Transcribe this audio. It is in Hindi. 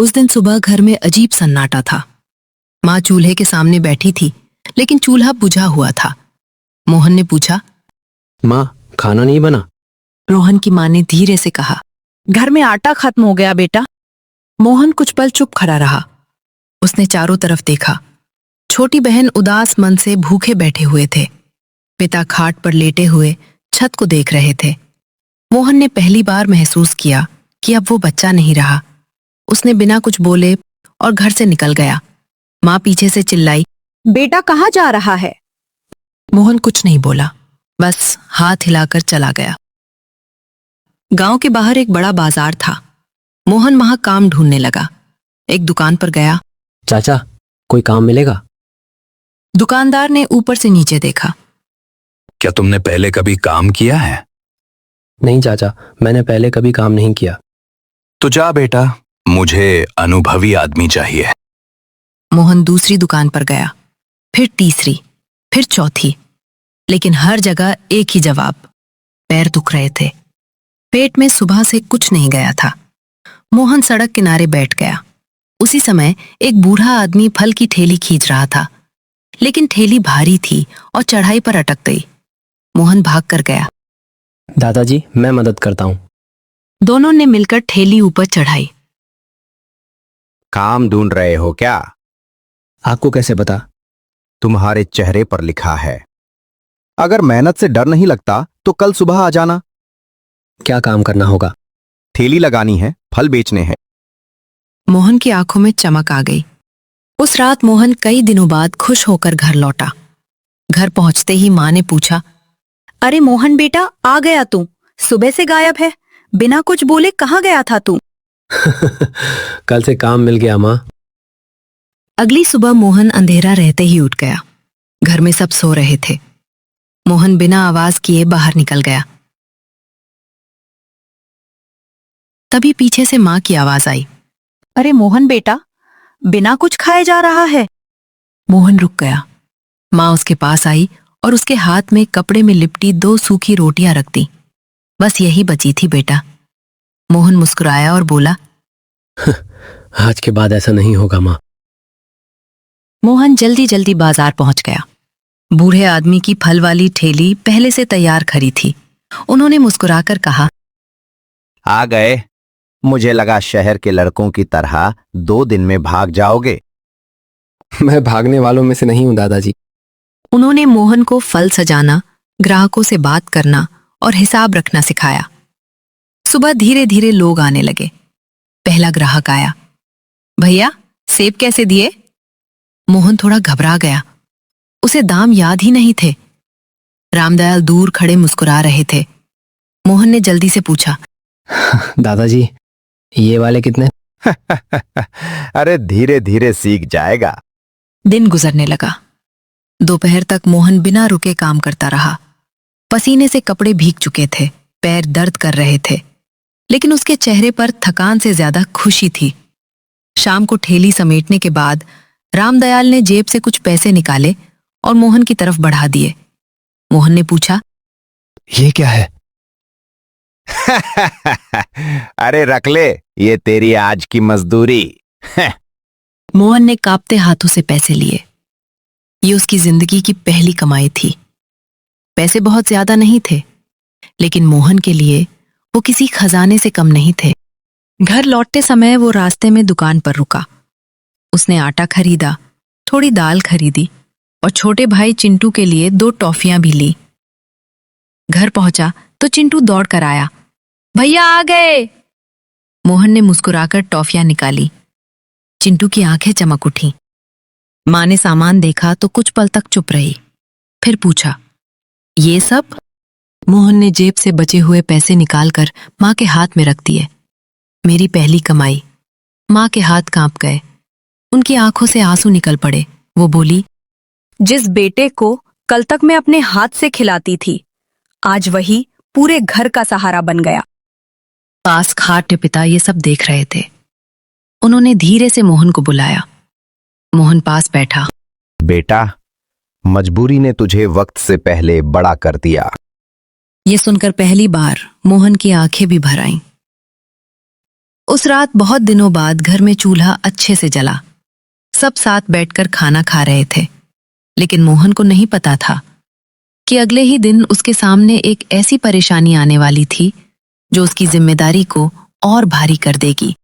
उस दिन सुबह घर में अजीब सन्नाटा था। माँ चूल्हे के सामने बैठी थी, लेकिन चूल्हा बुझा हुआ था। मोहन ने पूछा, माँ, खाना नहीं बना? रोहन की माँ ने धीरे से कहा, घर में आटा खत्म हो गया बेटा। मोहन कुछ पल चुप खड़ा रहा। उसने चारों तरफ देखा। छोटी बहन उदास मन से भूखे बैठे हुए थे। पिता खाट पर लेटे हुए छत को देख रहे थे। मोहन ने पहली बार महसूस किया कि अब वो बच्चा नहीं रहा। उसने बिना कुछ बोले और घर से निकल गया। माँ पीछे से चिल्लाई, बेटा कहाँ जा रहा है? मोहन कुछ नहीं बोला, बस हाथ हिलाकर चला गया। गांव के बाहर एक बड़ा बाजार था। मोहन वहां काम ढूंढने लगा। एक दुकान पर गया। चाचा, कोई काम मिलेगा? दुकानदार ने ऊपर से नीचे देखा। क्या तुमने पहले कभी काम किया है? नहीं चाचा, मैंने पहले कभी काम नहीं किया। तो जा बेटा, मुझे अनुभवी आदमी चाहिए। मोहन दूसरी दुकान पर गया, फिर तीसरी, फिर चौथी, लेकिन हर जगह एक ही जवाब, पैर दुख रहे थे। पेट में सुबह से कुछ नहीं गया था। मोहन सड़क किनारे बैठ गया। उसी समय एक बूढ़ा आदमी फल की ठेली खींच रहा था, लेकिन ठेली भारी थी और चढ़ाई पर अटक गई। मोहन भाग कर गया। दादाजी, मैं मदद करता हूँ। दोनों ने मिलकर ठेली ऊपर चढ़ाई। काम ढूंढ रहे हो क्या? आपको कैसे पता? तुम्हारे चेहरे पर लिखा है। अगर मेहनत से डर नहीं लगता तो कल सुबह आ जाना। क्या काम करना होगा? ठेली लगानी है, फल बेचने हैं। मोहन की आंखों में चमक आ गई। उस रात मोहन कई दिनों बाद खुश होकर घर लौटा। घर पहुंचते ही माँ ने पूछा, अरे मोहन बेटा, आ गया तू? सुबह से गायब है, बिना कुछ बोले कहाँ गया था तू? कल से काम मिल गया माँ। अगली सुबह मोहन अंधेरा रहते ही उठ गया। घर में सब सो रहे थे। मोहन बिना आवाज किए बाहर निकल गया। तभी पीछे से माँ की आवाज आई, अरे मोहन बेटा, बिना कुछ खाए जा रहा है? मोहन रुक गया। माँ उसके पास आई और उसके हाथ में कपड़े में लिपटी 2 सूखी रोटियां रख दी। बस यही बची थी बेटा। मोहन मुस्कुराया और बोला, आज के बाद ऐसा नहीं होगा माँ। मोहन जल्दी जल्दी बाजार पहुंच गया। बूढ़े आदमी की फल वाली ठेली पहले से तैयार खड़ी थी। उन्होंने मुस्कुराकर कहा, आ गए। मुझे लगा शहर के लड़कों की तरह 2 दिन में भाग जाओगे। मैं भागने वालों में से नहीं हूँ दादाजी। उन्होंने मोहन को फल सजाना, ग्राहकों से बात करना और हिसाब रखना सिखाया। सुबह धीरे धीरे लोग आने लगे। पहला ग्राहक आया, भैया सेब कैसे दिए? मोहन थोड़ा घबरा गया। उसे दाम याद ही नहीं थे। रामदयाल दूर खड़े मुस्कुरा रहे थे। मोहन ने जल्दी से पूछा, दादाजी, ये वाले कितने? अरे धीरे धीरे सीख जाएगा। दिन गुजरने लगा। दोपहर तक मोहन बिना रुके काम करता रहा। पसीने से कपड़े भीग चुके थे, पैर दर्द कर रहे थे, लेकिन उसके चेहरे पर थकान से ज्यादा खुशी थी। शाम को ठेली समेटने के बाद रामदयाल ने जेब से कुछ पैसे निकाले और मोहन की तरफ बढ़ा दिए। मोहन ने पूछा, ये क्या है? अरे रख ले, ये तेरी आज की मजदूरी। मोहन ने कांपते हाथों से पैसे लिए। ये उसकी जिंदगी की पहली कमाई थी। पैसे बहुत ज्यादा नहीं थे, लेकिन मोहन के लिए वो किसी खजाने से कम नहीं थे। घर लौटते समय वो रास्ते में दुकान पर रुका। उसने आटा खरीदा, थोड़ी दाल खरीदी और छोटे भाई चिंटू के लिए 2 टॉफियां भी ली। घर पहुंचा तो चिंटू दौड़ कर आया, भैया आ गए। मोहन ने मुस्कुराकर टॉफियां निकाली। चिंटू की आंखें चमक उठी। माँ ने सामान देखा तो कुछ पल तक चुप रही, फिर पूछा, ये सब? मोहन ने जेब से बचे हुए पैसे निकालकर माँ के हाथ में रख दिए। मेरी पहली कमाई। माँ के हाथ कांप गए। उनकी आंखों से आंसू निकल पड़े। वो बोली, जिस बेटे को कल तक मैं अपने हाथ से खिलाती थी, आज वही पूरे घर का सहारा बन गया। पास खाट पिता ये सब देख रहे थे। उन्होंने धीरे से मोहन को बुलाया। मोहन पास बैठा। बेटा, मजबूरी ने तुझे वक्त से पहले बड़ा कर दिया। ये सुनकर पहली बार मोहन की आंखें भी भर आईं। उस रात बहुत दिनों बाद घर में चूल्हा अच्छे से जला। सब साथ बैठकर खाना खा रहे थे, लेकिन मोहन को नहीं पता था कि अगले ही दिन उसके सामने एक ऐसी परेशानी आने वाली थी जो उसकी जिम्मेदारी को और भारी कर देगी।